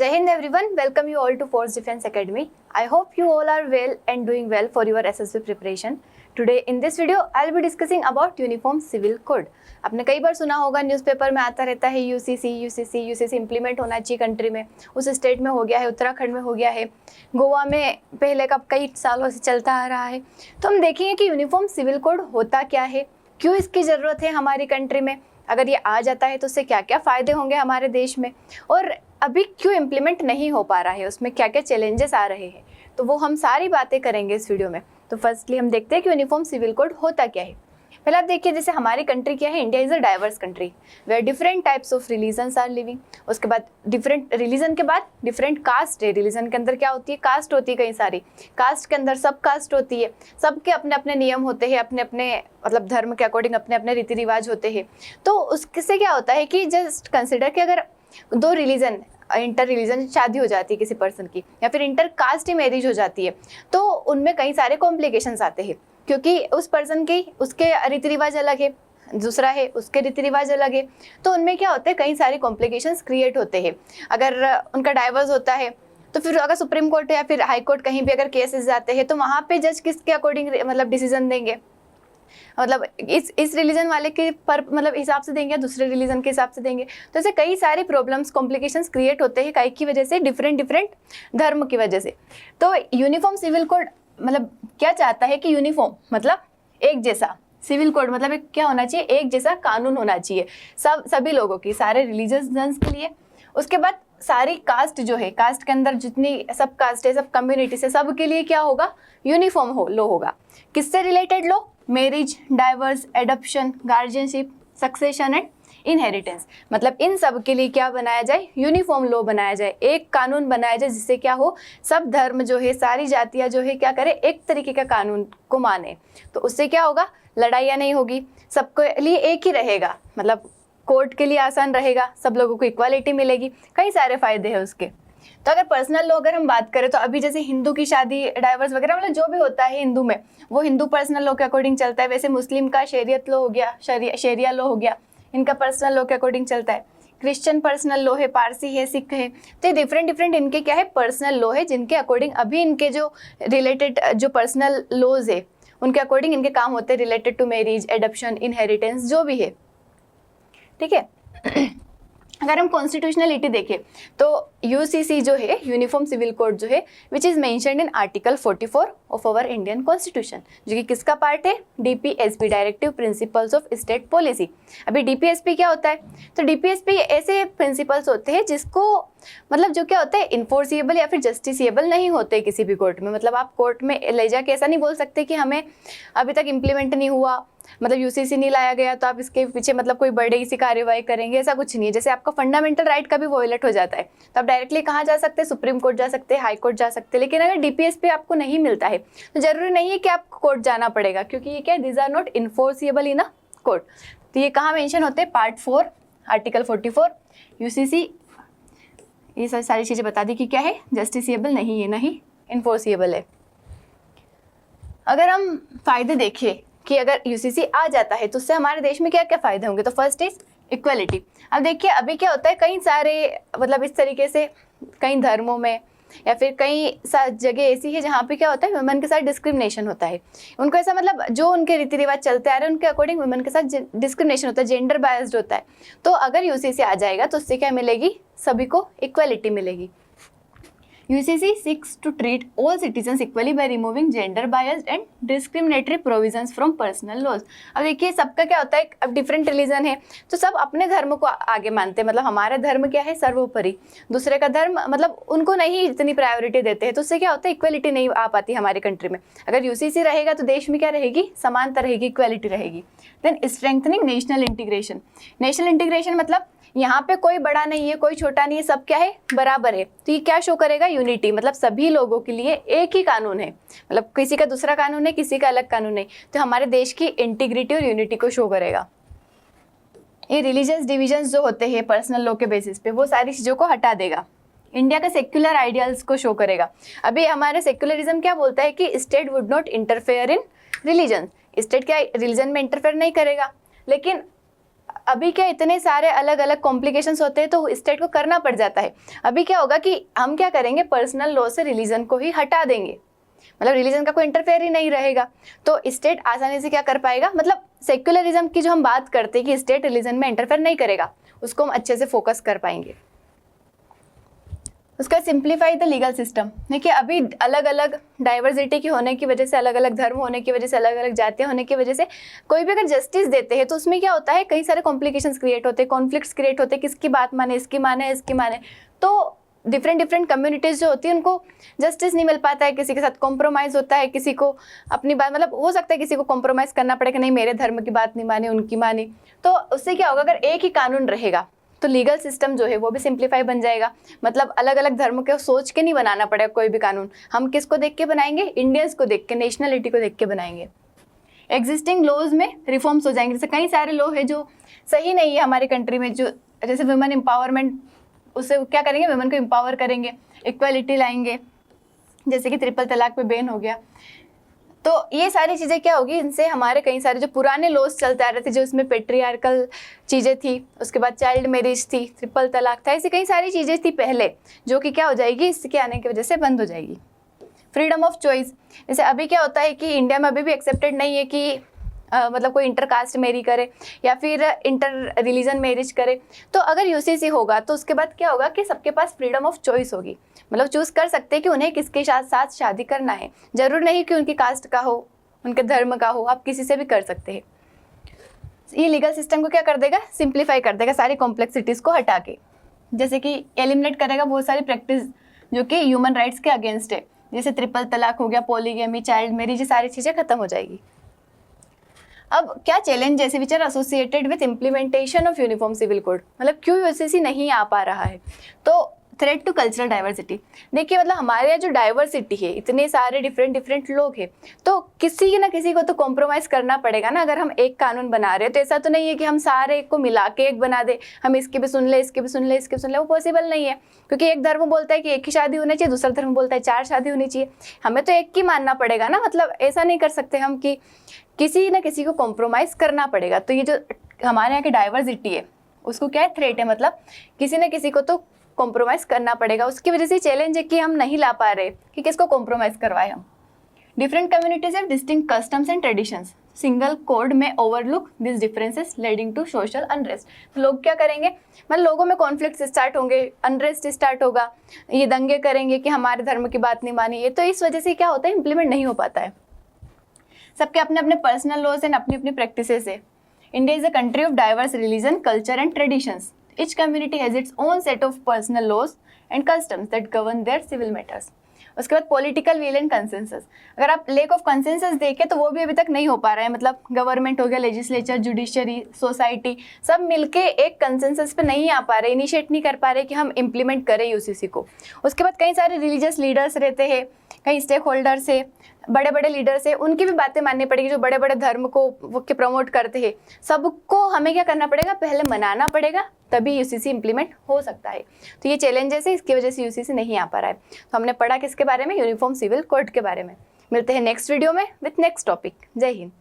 Jai Hind everyone, welcome you all to Force Defense Academy. I hope you all are well and doing well for your SSB preparation. Today in this video, I'll be discussing about Uniform Civil Code. आपने कई बार सुना होगा, newspaper में आता रहता है UCC implement होना चाहिए कंट्री में। उस स्टेट में हो गया है, उत्तराखंड में हो गया है, गोवा में पहले का कई सालों से चलता आ रहा है। तो हम देखेंगे कि यूनिफॉर्म सिविल कोड होता क्या है, क्यों इसकी ज़रूरत है हमारी कंट्री में, अगर ये आ जाता है तो उससे क्या क्या फ़ायदे होंगे हमारे देश में, और अभी क्यों इम्प्लीमेंट नहीं हो पा रहा है, उसमें क्या क्या चैलेंजेस आ रहे हैं। तो वो हम सारी बातें करेंगे इस वीडियो में। तो फर्स्टली हम देखते हैं कि यूनिफॉर्म सिविल कोड होता क्या है। पहले आप देखिए, जैसे हमारी कंट्री क्या है, India is a diverse country where different types of religions are living. उसके बाद डिफरेंट रिलीजन के बाद डिफरेंट कास्ट है। रिलीजन के अंदर क्या होती है, कास्ट होती है कई सारी। कास्ट के अंदर सब कास्ट होती है, सबके अपने अपने नियम होते हैं, अपने अपने मतलब धर्म के अकॉर्डिंग अपने अपने रीति रिवाज होते हैं। तो उससे क्या होता है कि जस्ट कंसिडर कि अगर दो रिलीजन इंटर रिलीजन शादी हो जाती है किसी पर्सन की, या फिर इंटर कास्ट ही मैरिज हो जाती है, तो उनमें कई सारे कॉम्प्लिकेशंस आते हैं, क्योंकि उस पर्सन की उसके रीति रिवाज अलग है, दूसरा है उसके रीति रिवाज अलग है। तो उनमें क्या होता है, कई सारे कॉम्प्लिकेशंस क्रिएट होते हैं। अगर उनका डाइवर्स होता है तो फिर अगर सुप्रीम कोर्ट या फिर हाई कोर्ट कहीं भी अगर केसेस जाते हैं, तो वहाँ पे जज किसके अकॉर्डिंग मतलब डिसीजन देंगे, मतलब इस रिलीजन वाले के पर मतलब हिसाब से देंगे या दूसरे रिलीजन के हिसाब से देंगे। तो ऐसे कई सारे प्रॉब्लम्स कॉम्प्लिकेशंस क्रिएट होते हैं, कई की वजह से, डिफरेंट धर्म की वजह से। तो यूनिफॉर्म सिविल कोड मतलब क्या चाहता है कि यूनिफॉर्म मतलब एक जैसा, सिविल कोड मतलब एक क्या होना चाहिए, एक जैसा कानून होना चाहिए सभी लोगों की, सारे रिलीजियस के लिए। उसके बाद सारी कास्ट जो है, कास्ट के अंदर जितनी सब कास्ट है, सब कम्युनिटी से, सब के लिए क्या होगा, यूनिफॉर्म लो होगा। किससे related low, marriage, diverse, adoption, guardianship, succession and inheritance, मतलब इन सब के लिए क्या बनाया जाए, यूनिफॉर्म लॉ बनाया जाए, एक कानून बनाया जाए, जिससे क्या हो, सब धर्म जो है, सारी जातियाँ जो है क्या करे, एक तरीके का कानून को माने। तो उससे क्या होगा, लड़ाइयाँ नहीं होगी, सबके लिए एक ही रहेगा, मतलब कोर्ट के लिए आसान रहेगा, सब लोगों को इक्वालिटी मिलेगी, कई सारे फायदे हैं उसके। तो अगर पर्सनल लॉ अगर हम बात करें, तो अभी जैसे हिंदू की शादी, डाइवर्स वगैरह मतलब जो भी होता है हिंदू में, वो हिंदू पर्सनल लॉ के अकॉर्डिंग चलता है। वैसे मुस्लिम का शरीयत लॉ हो गया, शरिया लॉ हो गया, इनका पर्सनल लॉ के अकॉर्डिंग चलता है। क्रिश्चियन पर्सनल लॉ है, पारसी है, सिख है। तो ये डिफरेंट इनके क्या है, पर्सनल लॉ है, जिनके अकॉर्डिंग अभी इनके जो रिलेटेड जो पर्सनल लॉज है, उनके अकॉर्डिंग इनके काम होते हैं related to marriage, adoption, inheritance, जो भी है, ठीक है। अगर हम कॉन्स्टिट्यूशनलिटी देखें, तो यूसीसी जो है, यूनिफॉर्म सिविल कोड जो है, which is mentioned in article 44 of our Indian constitution, जो कि किसका पार्ट है, DPSP, directive principles of state policy. अभी डीपीएसपी क्या होता है, तो डीपीएसपी ऐसे प्रिंसिपल्स होते हैं जिसको मतलब जो क्या होता है, इन्फोर्सिएबल या फिर जस्टिसिएबल नहीं होते किसी भी कोर्ट में। मतलब आप कोर्ट में ले जाके ऐसा नहीं बोल सकते कि हमें अभी तक इम्प्लीमेंट नहीं हुआ, मतलब यूसीसी नहीं लाया गया, तो आप इसके पीछे मतलब कोई बड़ी सी कार्रवाई करेंगे, ऐसा कुछ नहीं है। जैसे आपका फंडामेंटल राइट का भी वॉयलेट हो जाता है, तो आप डायरेक्टली कहाँ जा सकते हैं, सुप्रीम कोर्ट जा सकते हैं, हाई कोर्ट जा सकते हैं। लेकिन अगर डीपीएस पे आपको नहीं मिलता है, तो जरूरी नहीं है कि आपको कोर्ट जाना पड़ेगा, क्योंकि ये क्या है, these are not enforceable in a court. तो ये कहाँ मेंशन होते हैं, पार्ट 4 आर्टिकल 44 यूसीसी, ये सारी चीज़ें बता दी कि क्या है, जस्टिसिएबल नहीं है, नहीं इन्फोर्सिएबल है। अगर हम फायदे देखें कि अगर यूसीसी आ जाता है तो उससे हमारे देश में क्या क्या फायदे होंगे, तो फर्स्ट इज इक्वलिटी। अब देखिए अभी क्या होता है, कई सारे मतलब इस तरीके से कई धर्मों में या फिर कई जगह ऐसी है जहाँ पे क्या होता है, वुमेन के साथ डिस्क्रिमिनेशन होता है। उनको ऐसा मतलब जो उनके रीति रिवाज चलते आ रहे हैं, उनके अकॉर्डिंग वुमेन के साथ डिस्क्रिमिनेशन होता है, जेंडर बायस्ड होता है। तो अगर यूसीसी आ जाएगा तो उससे क्या मिलेगी, सभी को इक्वलिटी मिलेगी। UCC seeks to treat all citizens equally by removing gender biased and discriminatory provisions from personal laws। अब देखिए सबका क्या होता है, अब डिफरेंट रिलीजन है तो सब अपने धर्म को आगे मानते हैं, मतलब हमारा धर्म क्या है, सर्वोपरि, दूसरे का धर्म मतलब उनको नहीं इतनी प्रायोरिटी देते हैं। तो उससे क्या होता है, इक्वलिटी नहीं आ पाती हमारे कंट्री में। अगर UCC रहेगा तो देश में क्या रहेगी, समानता रहेगी, इक्वलिटी रहेगी। Then strengthening national integration. National integration मतलब यहाँ पे कोई बड़ा नहीं है, कोई छोटा नहीं है, सब क्या है, बराबर है। तो ये क्या शो करेगा, यूनिटी, मतलब सभी लोगों के लिए एक ही कानून है, मतलब किसी का दूसरा कानून है, किसी का अलग कानून है। तो हमारे देश की इंटीग्रिटी और यूनिटी को शो करेगा। ये रिलीजियस डिविजन्स जो होते हैं पर्सनल लॉ के बेसिस पे, वो सारी चीज़ों को हटा देगा। इंडिया का सेक्युलर आइडियल्स को शो करेगा। अभी हमारे सेक्युलरिज्म क्या बोलता है कि state would not interfere in religion, state क्या रिलीजन में इंटरफेयर नहीं करेगा। लेकिन अभी क्या इतने सारे अलग अलग कॉम्प्लिकेशंस होते हैं तो स्टेट को करना पड़ जाता है। अभी क्या होगा कि हम क्या करेंगे, पर्सनल लॉ से रिलीजन को ही हटा देंगे, मतलब रिलीजन का कोई इंटरफेयर ही नहीं रहेगा, तो स्टेट आसानी से क्या कर पाएगा, मतलब सेक्युलरिज्म की जो हम बात करते हैं कि स्टेट रिलीजन में इंटरफेयर नहीं करेगा, उसको हम अच्छे से फोकस कर पाएंगे। उसका सिंप्लीफाई द लीगल सिस्टम। देखिए अभी अलग अलग डाइवर्सिटी की होने की वजह से, अलग अलग धर्म होने की वजह से, अलग अलग जातियां होने की वजह से कोई भी अगर जस्टिस देते हैं तो उसमें क्या होता है, कई सारे कॉम्प्लिकेशंस क्रिएट होते हैं, कॉन्फ्लिक्ट्स क्रिएट होते हैं, किसकी बात माने, इसकी माने, इसकी माने, तो डिफरेंट कम्युनिटीज़ जो होती है उनको जस्टिस नहीं मिल पाता है, किसी के साथ कॉम्प्रोमाइज़ होता है, किसी को अपनी बात, मतलब हो सकता है किसी को कॉम्प्रोमाइज़ करना पड़ेगा, नहीं मेरे धर्म की बात नहीं माने, उनकी मानी, तो उससे क्या होगा, अगर एक ही कानून रहेगा तो लीगल सिस्टम जो है वो भी सिंप्लीफाई बन जाएगा, मतलब अलग अलग धर्म के सोच के नहीं बनाना पड़ेगा कोई भी कानून, हम किसको देख के बनाएंगे, इंडियंस को देख के, नेशनलिटी को देख के बनाएंगे। एग्जिस्टिंग लॉज में रिफॉर्म्स हो जाएंगे, जैसे कई सारे लॉ है जो सही नहीं है हमारी कंट्री में, जो जैसे वुमेन एम्पावरमेंट, उससे क्या करेंगे, वुमेन को एम्पावर करेंगे, इक्वालिटी लाएंगे, जैसे कि ट्रिपल तलाक पे बैन हो गया, तो ये सारी चीज़ें क्या होगी, इनसे हमारे कई सारे जो पुराने लॉज चलते आ रहे थे, जो इसमें पेट्रियार्कल चीज़ें थी, उसके बाद चाइल्ड मैरिज थी, ट्रिपल तलाक था, ऐसी कई सारी चीज़ें थी पहले, जो कि क्या हो जाएगी, इसके आने की वजह से बंद हो जाएगी। फ्रीडम ऑफ चॉइस, जैसे अभी क्या होता है कि इंडिया में अभी भी एक्सेप्टेड नहीं है कि मतलब कोई इंटरकास्ट मैरी करे या फिर इंटर रिलीजन मैरिज करे, तो अगर यूसीसी होगा तो उसके बाद क्या होगा कि सबके पास फ्रीडम ऑफ चॉइस होगी, मतलब चूज़ कर सकते हैं कि उन्हें किसके साथ शादी करना है, जरूर नहीं कि उनकी कास्ट का हो, उनके धर्म का हो, आप किसी से भी कर सकते हैं। ये लीगल सिस्टम को क्या कर देगा, सिंप्लीफाई कर देगा, सारी कॉम्प्लेक्सिटीज़ को हटा के, जैसे कि एलिमिनेट करेगा बहुत सारी प्रैक्टिस जो कि ह्यूमन राइट्स के अगेंस्ट है, जैसे ट्रिपल तलाक हो गया, पॉलीगेमी, चाइल्ड मैरिज, ये सारी चीज़ें खत्म हो जाएगी। अब क्या चैलेंज जैसे which are associated with implementation of uniform civil code, मतलब क्यों यूसीसी नहीं आ पा रहा है, तो थ्रेट टू कल्चरल डाइवर्सिटी। देखिए मतलब हमारे यहाँ जो डाइवर्सिटी है, इतने सारे डिफरेंट लोग हैं, तो किसी ना किसी को तो कॉम्प्रोमाइज़ करना पड़ेगा ना। अगर हम एक कानून बना रहे हैं तो ऐसा तो नहीं है कि हम सारे को मिला के एक बना दे, हम इसकी भी सुन ले, इसकी भी सुन ले, इसकी भी सुन ले, वो पॉसिबल नहीं है, क्योंकि एक धर्म बोलता है कि एक ही शादी होनी चाहिए, दूसरा धर्म बोलता है 4 शादी होनी चाहिए, हमें तो एक ही मानना पड़ेगा ना, मतलब ऐसा नहीं कर सकते हम कि किसी ना किसी को कॉम्प्रोमाइज़ करना पड़ेगा। तो ये जो हमारे यहाँ की डाइवर्सिटी है उसको क्या है, थ्रेट है, मतलब किसी न किसी को तो कॉम्प्रोमाइज़ करना पड़ेगा, उसकी वजह से चैलेंज है कि हम नहीं ला पा रहे कि किसको कॉम्प्रोमाइज़ करवाए हम। Different communities have distinct customs and traditions, single code में overlook this differences leading to social unrest. तो लोग क्या करेंगे, मतलब लोगों में कॉन्फ्लिक्ट स्टार्ट होंगे, अनरेस्ट स्टार्ट होगा, ये दंगे करेंगे कि हमारे धर्म की बात नहीं मानी है, तो इस वजह से क्या होता है, इंप्लीमेंट नहीं हो पाता है। सबके अपने अपने पर्सनल लॉज एंड अपनी अपनी प्रैक्टिसेस है। India is a country of diverse religion, culture and traditions. Each community has its own set of personal laws and customs that govern their civil matters. उसके बाद पॉलिटिकल विल एंड कंसेंसस। अगर आप lake of consensus देखें तो वो भी अभी तक नहीं हो पा रहा है, मतलब गवर्नमेंट हो गया, लेजिस्लेचर, जुडिशरी, सोसाइटी, सब मिलके एक कंसेंसस पे नहीं आ पा रहे, इनिशिएट नहीं कर पा रहे कि हम इम्प्लीमेंट करें यूसीसी को। उसके बाद कई सारे रिलीजियस लीडर्स रहते हैं, कई स्टेक होल्डर्स है, बड़े बड़े लीडर्स है, उनकी भी बातें माननी पड़ेगी, जो बड़े बड़े धर्म को वो के प्रमोट करते हैं, सबको हमें क्या करना पड़ेगा, पहले मनाना पड़ेगा, तभी यूसीसी इंप्लीमेंट हो सकता है। तो ये चैलेंजेस है, इसकी वजह से यूसीसी नहीं आ पा रहा है। तो हमने पढ़ा किसके बारे में, यूनिफॉर्म सिविल कोड के बारे में। मिलते हैं नेक्स्ट वीडियो में विथ नेक्स्ट टॉपिक। जय हिंद।